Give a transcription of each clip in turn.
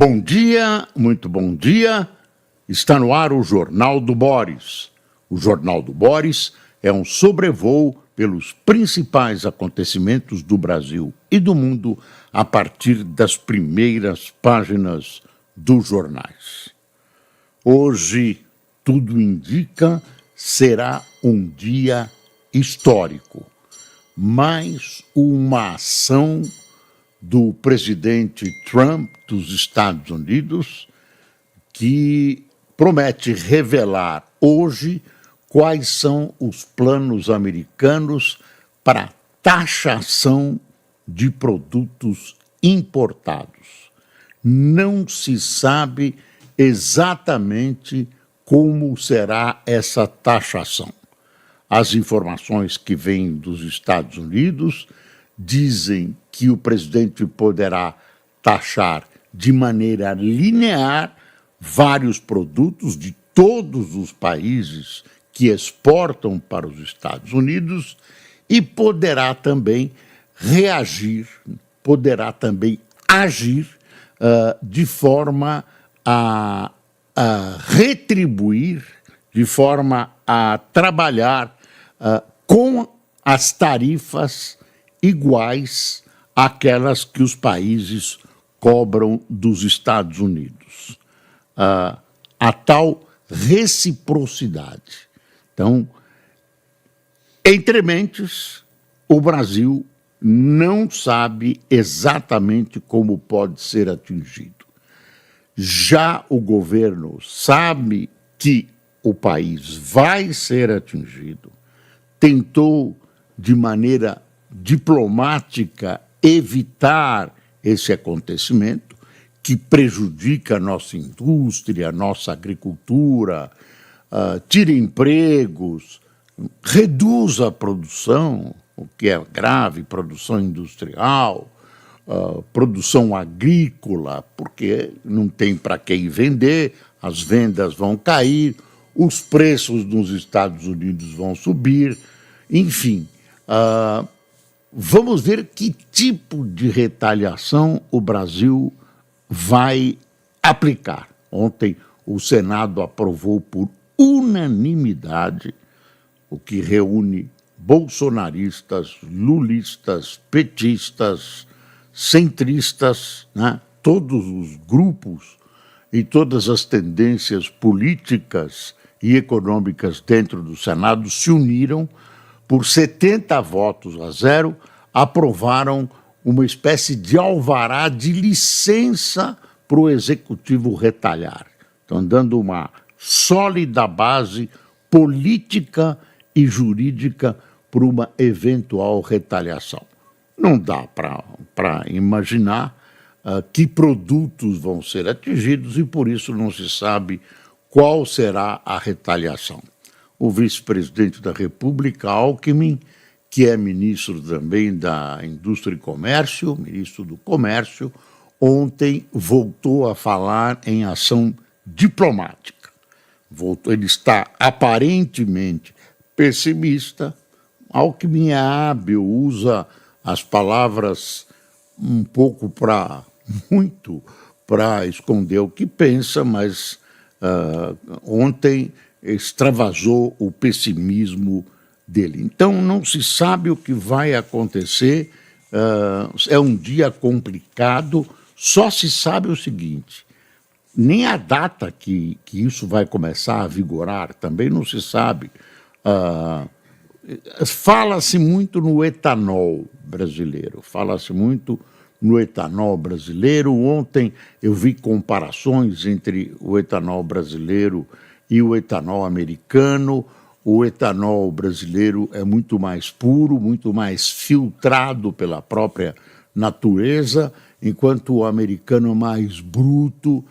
Bom dia, muito bom dia. Está no ar o Jornal do Boris. O Jornal do Boris é um sobrevoo pelos principais acontecimentos do Brasil e do mundo a partir das primeiras páginas dos jornais. Hoje, tudo indica, será um dia histórico. Mais uma ação do presidente Trump dos Estados Unidos, que promete revelar hoje quais são os planos americanos para taxação de produtos importados. Não se sabe exatamente como será essa taxação. As informações que vêm dos Estados Unidos dizem que o presidente poderá taxar de maneira linear vários produtos de todos os países que exportam para os Estados Unidos e poderá também reagir, poderá também agir de forma a retribuir, de forma a trabalhar com as tarifas iguais àquelas que os países cobram dos Estados Unidos. A tal reciprocidade. Então, entre mentes, o Brasil não sabe exatamente como pode ser atingido. Já o governo sabe que o país vai ser atingido, tentou de maneira diplomática evitar esse acontecimento que prejudica a nossa indústria, a nossa agricultura, tira empregos, reduz a produção, o que é grave, produção industrial, produção agrícola, porque não tem para quem vender, as vendas vão cair, os preços nos Estados Unidos vão subir, enfim. Vamos ver que tipo de retaliação o Brasil vai aplicar. Ontem o Senado aprovou por unanimidade, o que reúne bolsonaristas, lulistas, petistas, centristas, né? Todos os grupos e todas as tendências políticas e econômicas dentro do Senado se uniram por 70 votos a 0, aprovaram uma espécie de alvará de licença para o Executivo retalhar. Estão dando uma sólida base política e jurídica para uma eventual retaliação. Não dá para imaginar que produtos vão ser atingidos e, por isso, não se sabe qual será a retaliação. O vice-presidente da República, Alckmin, que é ministro também da Indústria e Comércio, ministro do Comércio, ontem voltou a falar em ação diplomática. Ele está aparentemente pessimista. Alckmin é hábil, usa as palavras um pouco muito para esconder o que pensa, mas ontem extravasou o pessimismo dele. Então, não se sabe o que vai acontecer, é um dia complicado, só se sabe o seguinte, nem a data que isso vai começar a vigorar também não se sabe. Fala-se muito no etanol brasileiro, Ontem eu vi comparações entre o etanol brasileiro e o etanol americano. O etanol brasileiro é muito mais puro, muito mais filtrado pela própria natureza, enquanto o americano é mais bruto,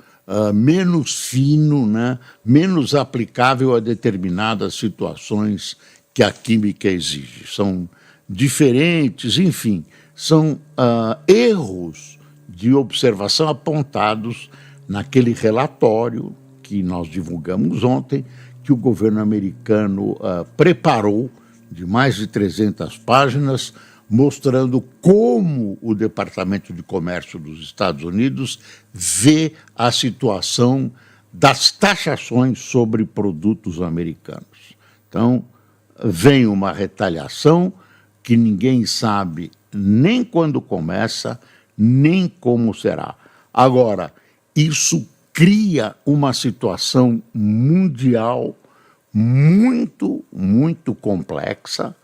menos fino, né? Menos aplicável a determinadas situações que a química exige. São diferentes, enfim, são erros de observação apontados naquele relatório que nós divulgamos ontem, que o governo americano preparou, de mais de 300 páginas, mostrando como o Departamento de Comércio dos Estados Unidos vê a situação das taxações sobre produtos americanos. Então, vem uma retaliação que ninguém sabe nem quando começa, nem como será. Agora, isso cria uma situação mundial muito, muito complexa.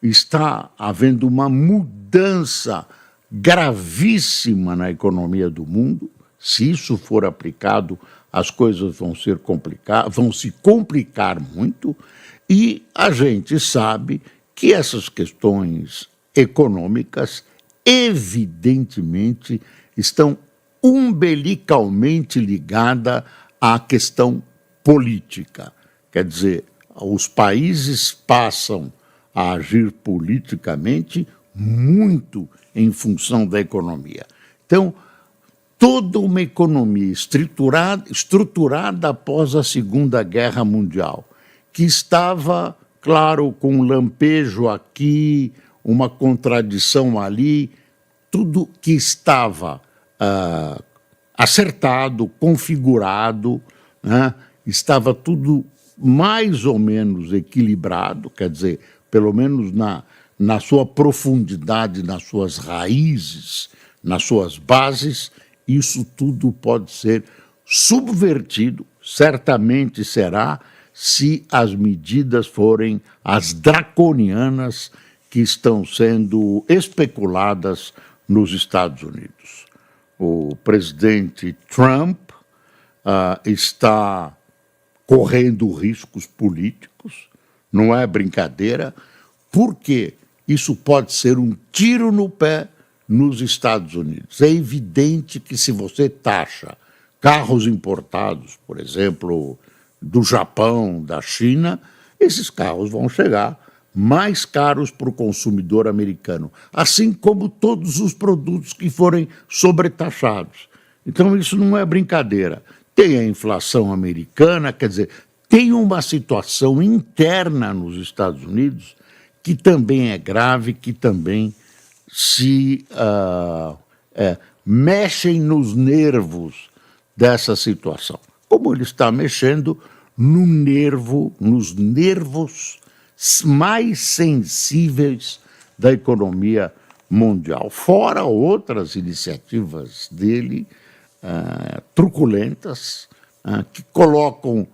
Está havendo uma mudança gravíssima na economia do mundo. Se isso for aplicado, as coisas vão se complicar muito, e a gente sabe que essas questões econômicas, evidentemente, estão umbilicalmente ligadas à questão política. Quer dizer, os países passam a agir politicamente muito em função da economia. Então, toda uma economia estruturada após a Segunda Guerra Mundial, que estava, claro, com um lampejo aqui, uma contradição ali, tudo que estava acertado, configurado, né? Estava tudo mais ou menos equilibrado, quer dizer, pelo menos na sua profundidade, nas suas raízes, nas suas bases. Isso tudo pode ser subvertido, certamente será, se as medidas forem as draconianas que estão sendo especuladas nos Estados Unidos. O presidente Trump está correndo riscos políticos, não é brincadeira, porque isso pode ser um tiro no pé nos Estados Unidos. É evidente que se você taxa carros importados, por exemplo, do Japão, da China, esses carros vão chegar mais caros para o consumidor americano, assim como todos os produtos que forem sobretaxados. Então isso não é brincadeira. Tem a inflação americana, quer dizer, tem uma situação interna nos Estados Unidos que também é grave, que também se mexem nos nervos dessa situação. Como ele está mexendo nos nervos mais sensíveis da economia mundial, fora outras iniciativas dele truculentas, que colocam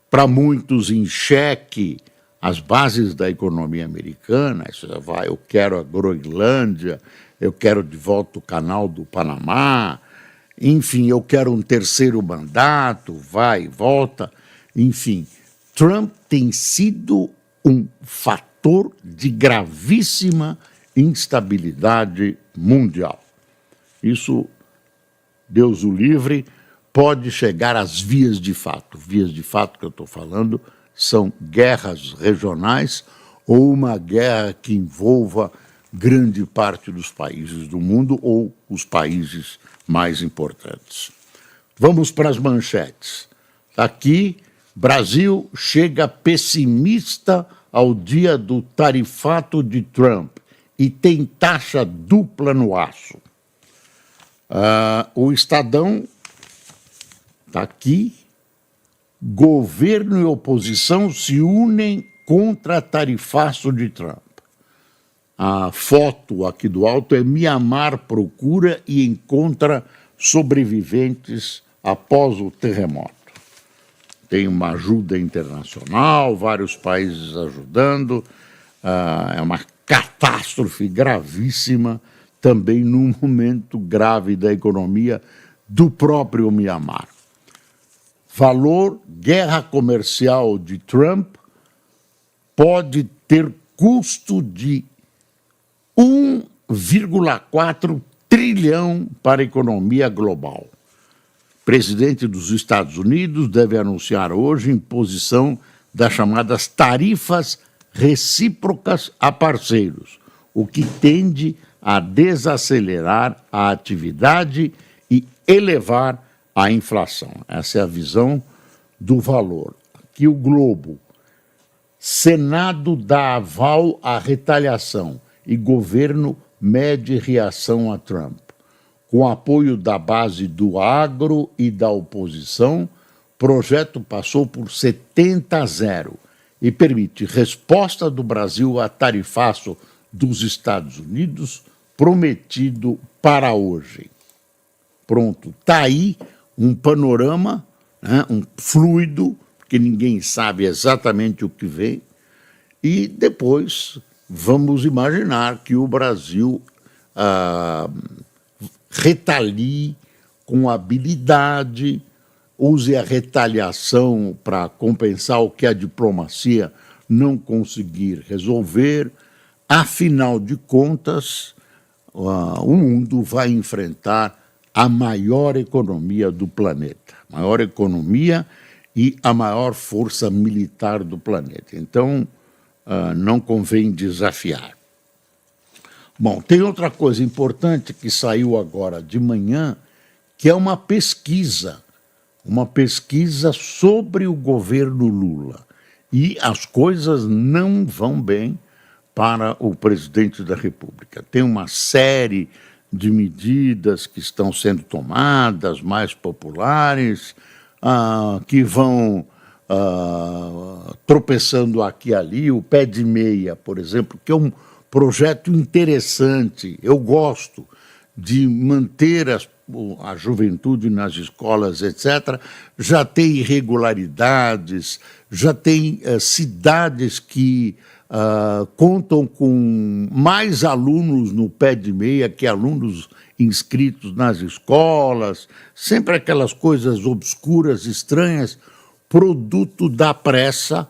para muitos em xeque as bases da economia americana. Isso vai, eu quero a Groenlândia, eu quero de volta o canal do Panamá, enfim, eu quero um terceiro mandato, vai e volta, enfim. Trump tem sido um fator de gravíssima instabilidade mundial. Isso, Deus o livre, pode chegar às vias de fato. Vias de fato que eu estou falando são guerras regionais ou uma guerra que envolva grande parte dos países do mundo ou os países mais importantes. Vamos para as manchetes. Aqui, Brasil chega pessimista ao dia do tarifato de Trump e tem taxa dupla no aço. O Estadão está aqui. Governo e oposição se unem contra tarifaço de Trump. A foto aqui do alto é Mianmar procura e encontra sobreviventes após o terremoto. Tem uma ajuda internacional, vários países ajudando. É uma catástrofe gravíssima, também num momento grave da economia do próprio Mianmar. Valor, guerra comercial de Trump pode ter custo de 1,4 trilhão para a economia global. O presidente dos Estados Unidos deve anunciar hoje a imposição das chamadas tarifas recíprocas a parceiros, o que tende a desacelerar a atividade e elevar a inflação. Essa é a visão do Valor. Aqui o Globo. Senado dá aval à retaliação e governo mede reação a Trump. Com apoio da base do agro e da oposição, o projeto passou por 70-0 e permite resposta do Brasil a tarifaço dos Estados Unidos prometido para hoje. Pronto, está aí um panorama, né, um fluido, porque ninguém sabe exatamente o que vem, e depois vamos imaginar que o Brasil retalie com habilidade, use a retaliação para compensar o que a diplomacia não conseguir resolver. Afinal de contas, o mundo vai enfrentar a maior economia do planeta, maior economia e a maior força militar do planeta. Então, não convém desafiar. Bom, tem outra coisa importante que saiu agora de manhã, que é uma pesquisa sobre o governo Lula. E as coisas não vão bem para o presidente da República. Tem uma série de medidas que estão sendo tomadas, mais populares, que vão tropeçando aqui e ali. O Pé de Meia, por exemplo, que é um projeto interessante. Eu gosto de manter a juventude nas escolas, etc. Já tem irregularidades, já tem cidades que contam com mais alunos no Pé de Meia que alunos inscritos nas escolas, sempre aquelas coisas obscuras, estranhas, produto da pressa,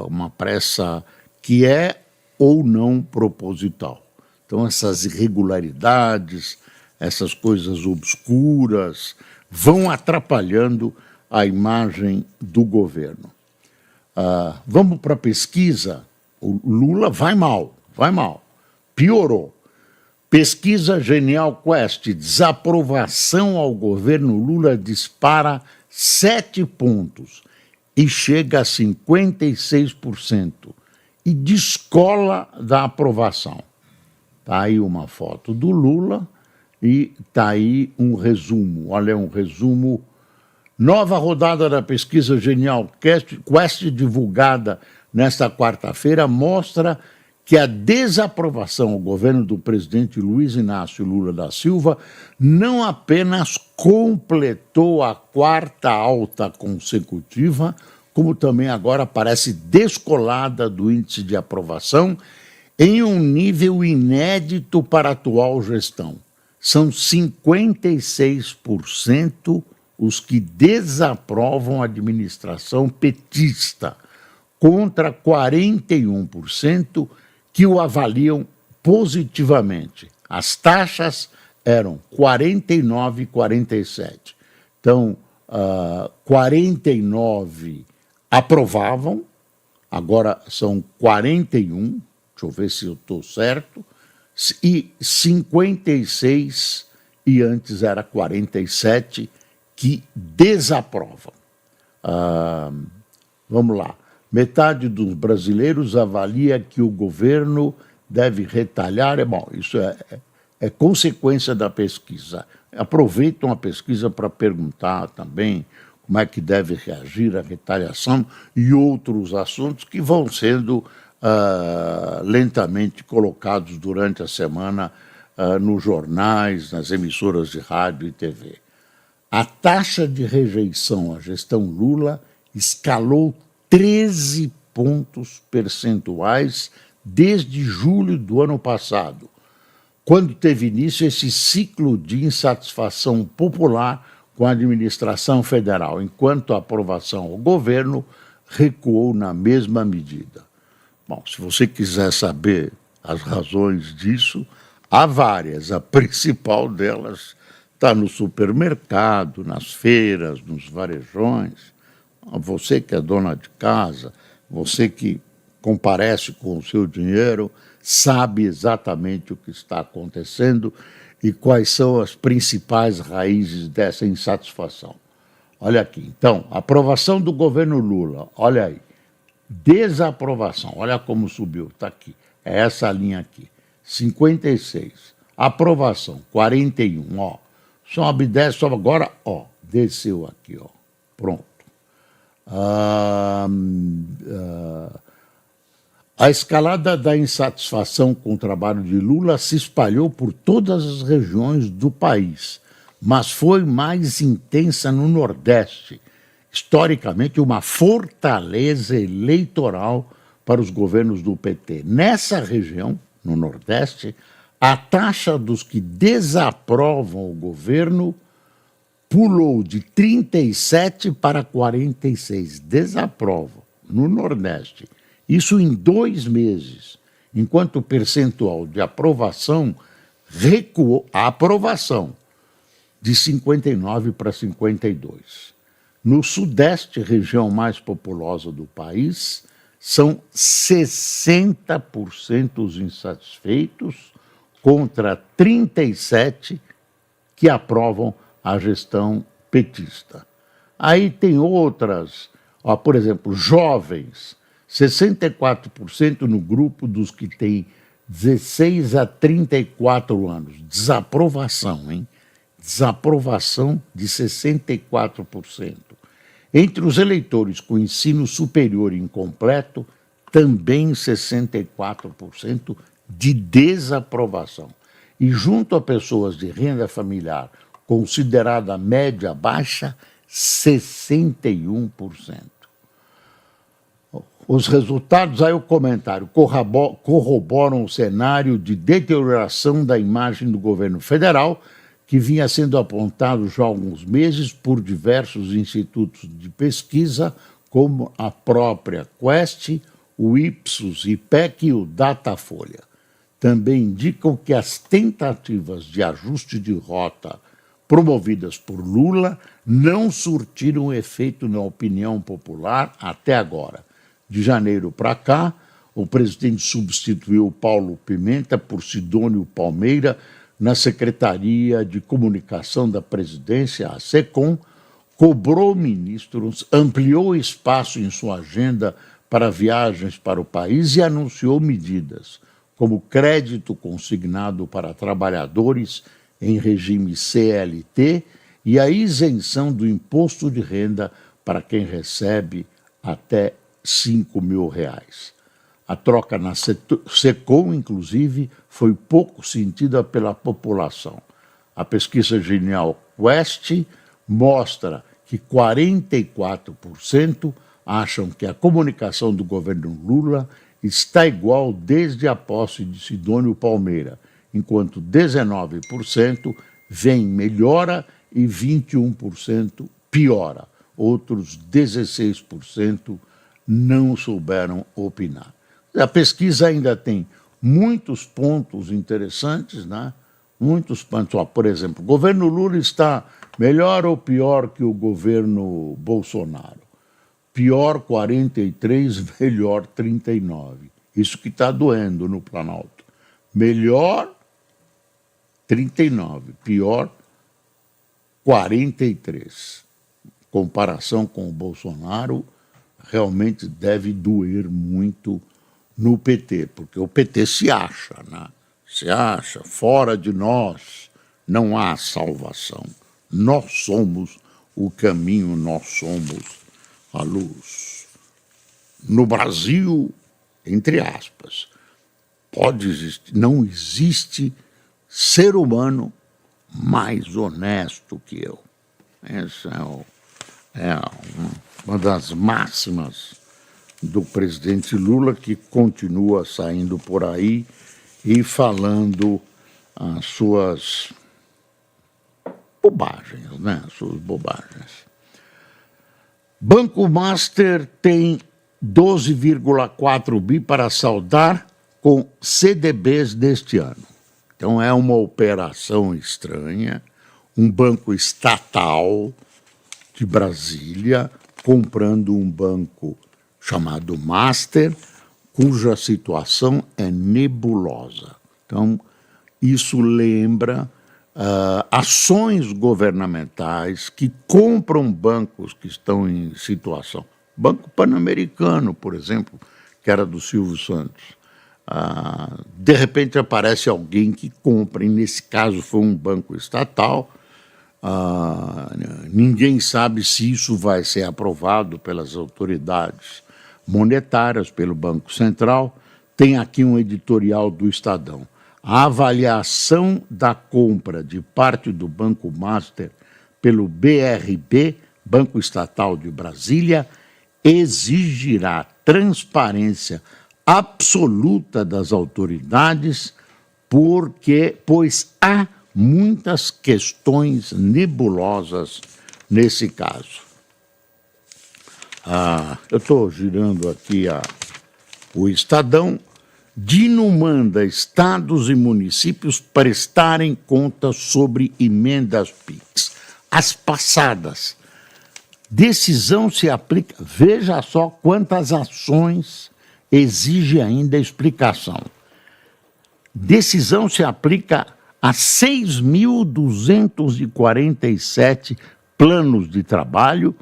uma pressa que é ou não proposital. Então, essas irregularidades, essas coisas obscuras, vão atrapalhando a imagem do governo. Vamos para a pesquisa. O Lula vai mal, piorou. Pesquisa Genial Quest, desaprovação ao governo Lula dispara 7 pontos e chega a 56%. E descola da aprovação. Está aí uma foto do Lula e está aí um resumo. Olha, um resumo. Nova rodada da pesquisa Genial Quest, divulgada nesta quarta-feira, mostra que a desaprovação ao governo do presidente Luiz Inácio Lula da Silva não apenas completou a 4ª alta consecutiva, como também agora parece descolada do índice de aprovação em um nível inédito para a atual gestão. São 56% os que desaprovam a administração petista, contra 41% que o avaliam positivamente. As taxas eram 49 e 47. Então, 49 aprovavam, agora são 41, deixa eu ver se eu estou certo, e 56, e antes era 47, que desaprovam. Vamos lá. Metade dos brasileiros avalia que o governo deve retalhar. Bom, isso é consequência da pesquisa. Aproveitam a pesquisa para perguntar também como é que deve reagir à retaliação e outros assuntos que vão sendo lentamente colocados durante a semana nos jornais, nas emissoras de rádio e TV. A taxa de rejeição à gestão Lula escalou 13 pontos percentuais desde julho do ano passado, quando teve início esse ciclo de insatisfação popular com a administração federal, enquanto a aprovação ao governo recuou na mesma medida. Bom, se você quiser saber as razões disso, há várias. A principal delas está no supermercado, nas feiras, nos varejões. Você que é dona de casa, você que comparece com o seu dinheiro, sabe exatamente o que está acontecendo e quais são as principais raízes dessa insatisfação. Olha aqui, então, aprovação do governo Lula, olha aí. Desaprovação, olha como subiu, está aqui. é essa linha aqui. 56. Aprovação, 41, ó. Sobe, desce, sobe. Agora, ó, desceu aqui, ó. Pronto. A escalada da insatisfação com o trabalho de Lula se espalhou por todas as regiões do país, mas foi mais intensa no Nordeste, historicamente uma fortaleza eleitoral para os governos do PT. Nessa região, no Nordeste, a taxa dos que desaprovam o governo pulou de 37 para 46. Desaprovam no Nordeste. Isso em 2 meses, enquanto o percentual de aprovação recuou, a aprovação, de 59 para 52. No Sudeste, região mais populosa do país, são 60% os insatisfeitos contra 37% que aprovam a gestão petista. Aí tem outras, ó, por exemplo, jovens, 64% no grupo dos que têm 16 a 34 anos. Desaprovação, hein? Desaprovação de 64%. Entre os eleitores com ensino superior incompleto, também 64% de desaprovação. E junto a pessoas de renda familiar considerada média baixa, 61%. Os resultados, aí o comentário, corroboram o cenário de deterioração da imagem do governo federal, que vinha sendo apontado já há alguns meses por diversos institutos de pesquisa, como a própria Quest, o Ipsos, IPEC e o Datafolha. Também indicam que as tentativas de ajuste de rota promovidas por Lula não surtiram efeito na opinião popular até agora. De janeiro para cá, o presidente substituiu Paulo Pimenta por Sidônio Palmeira na Secretaria de Comunicação da Presidência, a SECOM, cobrou ministros, ampliou espaço em sua agenda para viagens para o país e anunciou medidas, como crédito consignado para trabalhadores em regime CLT e a isenção do imposto de renda para quem recebe até R$5.000. A troca na SECOM, inclusive, foi pouco sentida pela população. A pesquisa Genial Quest mostra que 44% acham que a comunicação do governo Lula está igual desde a posse de Sidônio Palmeira, enquanto 19% veem melhora e 21% piora. Outros 16% não souberam opinar. A pesquisa ainda tem muitos pontos interessantes, né? Muitos pontos. Ó, por exemplo, o governo Lula está melhor ou pior que o governo Bolsonaro? Pior 43, melhor 39. Isso que está doendo no Planalto. Melhor 39, pior 43. Comparação com o Bolsonaro realmente deve doer muito no PT, porque o PT se acha, né? Se acha, fora de nós não há salvação. Nós somos o caminho, nós somos a luz. No Brasil, entre aspas, pode existir, não existe ser humano mais honesto que eu. Essa é uma das máximas do presidente Lula, que continua saindo por aí e falando as suas bobagens, né? Suas bobagens. Banco Master tem 12,4 bi para saldar com CDBs deste ano. Então é uma operação estranha, um banco estatal de Brasília comprando um banco chamado Master, cuja situação é nebulosa. Então, isso lembra ações governamentais que compram bancos que estão em situação. Banco Pan-Americano, por exemplo, que era do Silvio Santos. De repente aparece alguém que compra, e nesse caso foi um banco estatal. Ninguém sabe se isso vai ser aprovado pelas autoridades monetárias, pelo Banco Central. Tem aqui um editorial do Estadão. A avaliação da compra de parte do Banco Master pelo BRB, Banco Estatal de Brasília, exigirá transparência absoluta das autoridades, pois há muitas questões nebulosas nesse caso. Eu estou girando aqui o Estadão. Dino manda estados e municípios prestarem contas sobre emendas PIX. As passadas. Decisão se aplica. Veja só quantas ações exige ainda explicação. Decisão se aplica a 6.247 planos de trabalho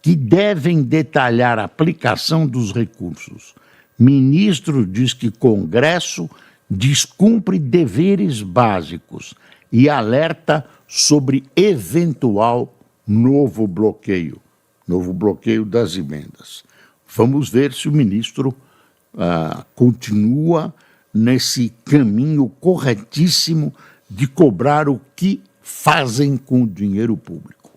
que devem detalhar a aplicação dos recursos. Ministro diz que Congresso descumpre deveres básicos e alerta sobre eventual novo bloqueio das emendas. Vamos ver se o ministro continua nesse caminho corretíssimo de cobrar o que fazem com o dinheiro público.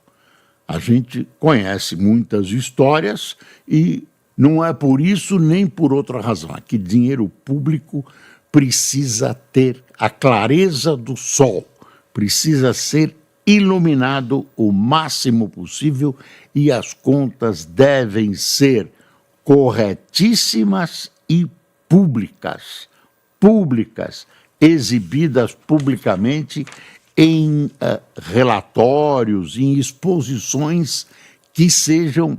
A gente conhece muitas histórias e não é por isso nem por outra razão. É que dinheiro público precisa ter a clareza do sol, precisa ser iluminado o máximo possível e as contas devem ser corretíssimas e públicas, exibidas publicamente em relatórios, em exposições que sejam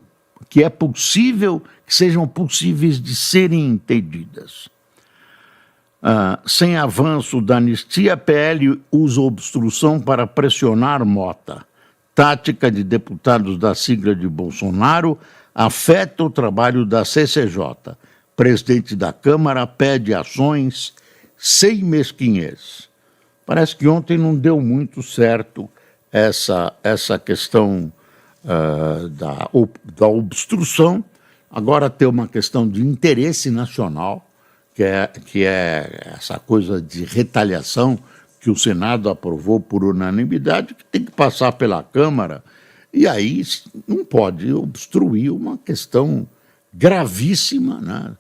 possíveis de serem entendidas. Sem avanço da anistia, PL usa obstrução para pressionar Mota. Tática de deputados da sigla de Bolsonaro afeta o trabalho da CCJ. Presidente da Câmara pede ações sem mesquinhez. Parece que ontem não deu muito certo essa questão da obstrução. Agora tem uma questão de interesse nacional, que é essa coisa de retaliação que o Senado aprovou por unanimidade, que tem que passar pela Câmara, e aí não pode obstruir uma questão gravíssima, né?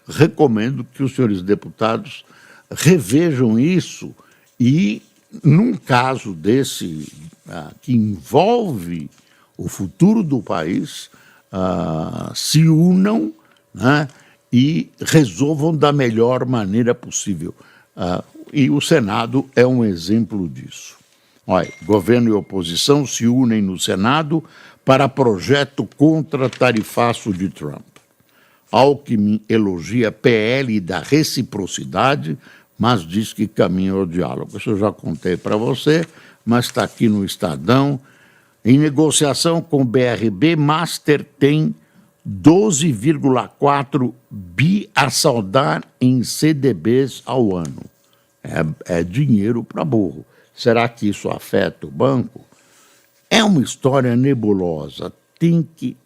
Recomendo que os senhores deputados revejam isso e, num caso desse que envolve o futuro do país, se unam, né, e resolvam da melhor maneira possível. E o Senado é um exemplo disso. Olha, governo e oposição se unem no Senado para projeto contra tarifaço de Trump. Alckmin elogia PL da reciprocidade, mas diz que caminha ao diálogo. Isso eu já contei para você, mas está aqui no Estadão. Em negociação com o BRB, Master tem 12,4 bi a saldar em CDBs ao ano. É dinheiro para burro. Será que isso afeta o banco? É uma história nebulosa. Tem que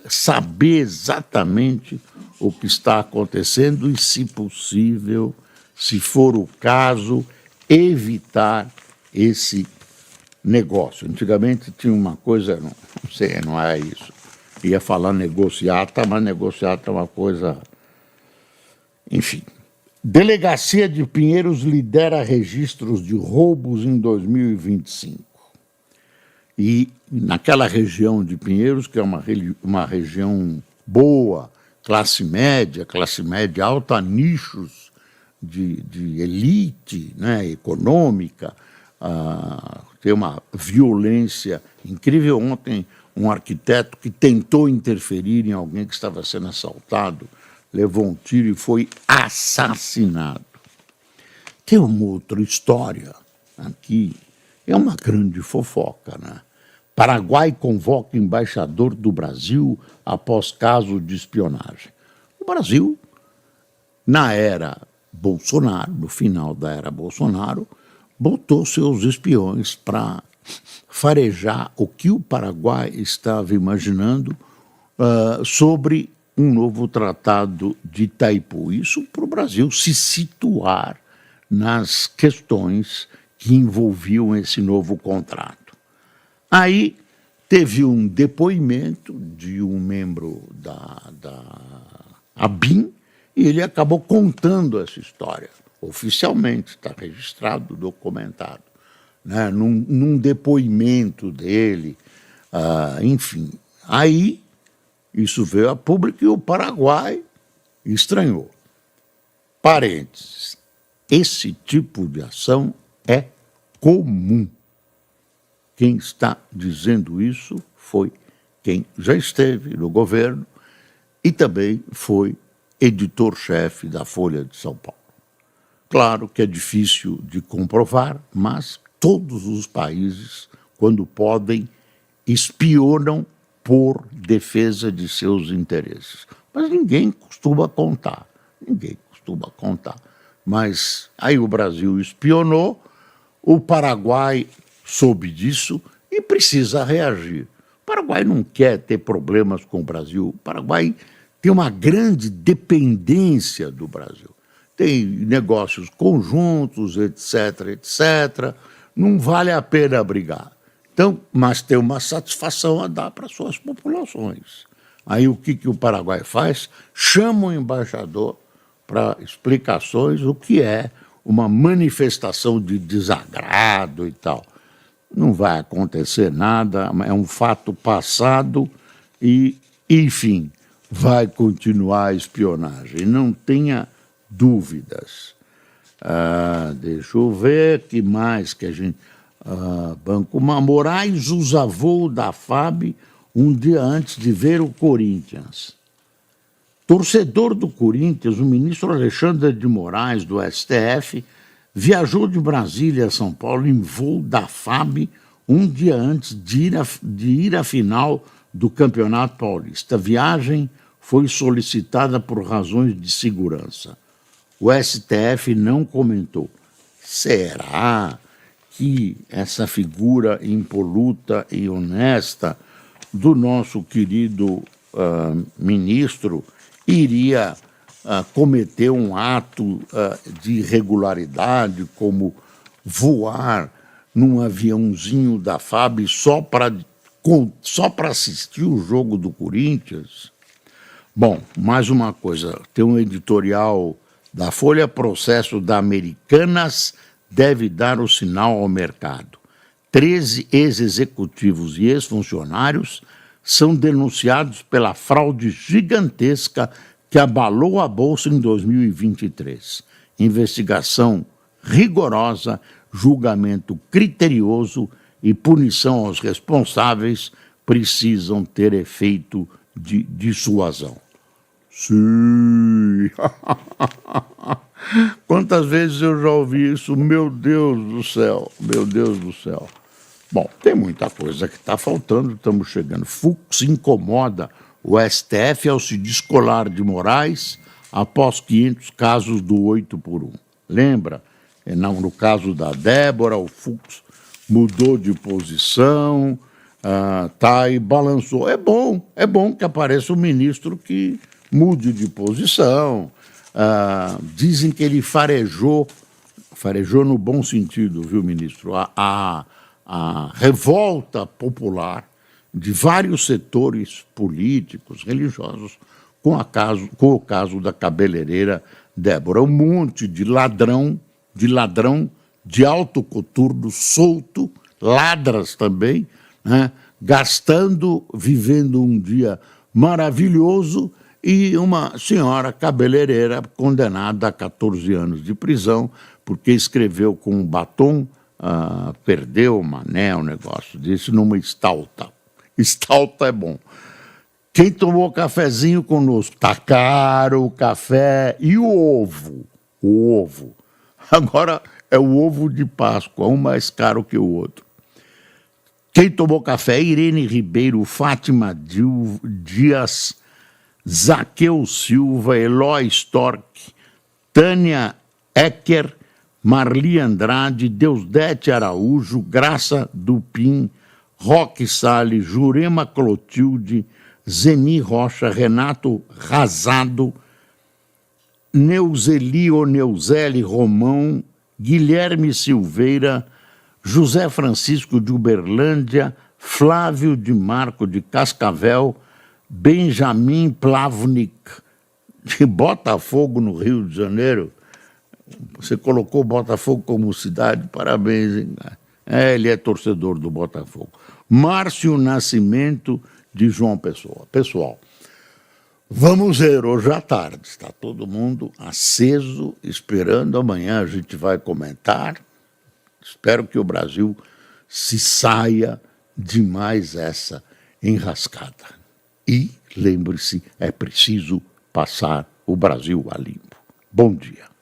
saber exatamente o que está acontecendo e, se possível, se for o caso, evitar esse negócio. Antigamente tinha uma coisa, não sei, não é isso. Ia falar negociata, mas negociata é uma coisa... Enfim. Delegacia de Pinheiros lidera registros de roubos em 2025. E naquela região de Pinheiros, que é uma região boa, classe média alta, nichos de elite, né, econômica, tem uma violência incrível. Ontem, um arquiteto que tentou interferir em alguém que estava sendo assaltado, levou um tiro e foi assassinado. Tem uma outra história aqui, é uma grande fofoca, né? Paraguai convoca embaixador do Brasil após caso de espionagem. O Brasil, na era Bolsonaro, no final da era Bolsonaro, botou seus espiões para farejar o que o Paraguai estava imaginando sobre um novo tratado de Itaipu. Isso para o Brasil se situar nas questões que envolviam esse novo contrato. Aí teve um depoimento de um membro da ABIN e ele acabou contando essa história. Oficialmente, está registrado, documentado, né, num depoimento dele, enfim. Aí isso veio a público e o Paraguai estranhou. Parênteses, esse tipo de ação é comum. Quem está dizendo isso foi quem já esteve no governo e também foi editor-chefe da Folha de São Paulo. Claro que é difícil de comprovar, mas todos os países, quando podem, espionam por defesa de seus interesses. Mas ninguém costuma contar. Mas aí o Brasil espionou, o Paraguai soube disso e precisa reagir. O Paraguai não quer ter problemas com o Brasil. O Paraguai tem uma grande dependência do Brasil. Tem negócios conjuntos, etc., etc. Não vale a pena brigar. Então, mas tem uma satisfação a dar para suas populações. Aí o que o Paraguai faz? Chama o embaixador para explicações o que é uma manifestação de desagrado e tal. Não vai acontecer nada, é um fato passado e, enfim, vai continuar a espionagem. Não tenha dúvidas. Deixa eu ver que mais que a gente... Banco Moraes usa voo da FAB um dia antes de ver o Corinthians. Torcedor do Corinthians, o ministro Alexandre de Moraes, do STF, viajou de Brasília a São Paulo em voo da FAB um dia antes de ir à final do Campeonato Paulista. A viagem foi solicitada por razões de segurança. O STF não comentou. Será que essa figura impoluta e honesta do nosso querido ministro iria cometer um ato de irregularidade, como voar num aviãozinho da FAB só para assistir o jogo do Corinthians? Bom, mais uma coisa, tem um editorial da Folha: processo da Americanas deve dar o sinal ao mercado. 13 ex-executivos e ex-funcionários são denunciados pela fraude gigantesca que abalou a Bolsa em 2023. Investigação rigorosa, julgamento criterioso e punição aos responsáveis precisam ter efeito de dissuasão. Sim! Quantas vezes eu já ouvi isso? Meu Deus do céu, meu Deus do céu. Bom, tem muita coisa que está faltando, estamos chegando. Fux incomoda o STF ao se descolar de Moraes após 500 casos do 8 por 1. Lembra? No caso da Débora, o Fux mudou de posição, e balançou. É bom que apareça um ministro que mude de posição. Dizem que ele farejou no bom sentido, viu, ministro? A revolta popular de vários setores políticos, religiosos, com o caso da cabeleireira Débora. Um monte de ladrão de alto coturno, solto, ladras também, né? Vivendo um dia maravilhoso, e uma senhora cabeleireira condenada a 14 anos de prisão porque escreveu com um batom, perdeu uma, né, um negócio desse, numa estalta. Estalta é bom. Quem tomou cafezinho conosco? Tá caro o café e o ovo. O ovo. Agora é o ovo de Páscoa, um mais caro que o outro. Quem tomou café? Irene Ribeiro, Fátima Dias, Zaqueu Silva, Eloy Storck, Tânia Ecker, Marli Andrade, Deusdete Araújo, Graça Dupin, Roque Salles, Jurema Clotilde, Zeni Rocha, Renato Razado, Neuzeli ou Neuzeli Romão, Guilherme Silveira, José Francisco de Uberlândia, Flávio de Marco de Cascavel, Benjamin Plavnik, de Botafogo, no Rio de Janeiro. Você colocou Botafogo como cidade, parabéns, hein? Ele é torcedor do Botafogo. Márcio Nascimento, de João Pessoa. Pessoal, vamos ver hoje à tarde. Está todo mundo aceso, esperando. Amanhã a gente vai comentar. Espero que o Brasil se saia de mais essa enrascada. E, lembre-se, é preciso passar o Brasil a limpo. Bom dia.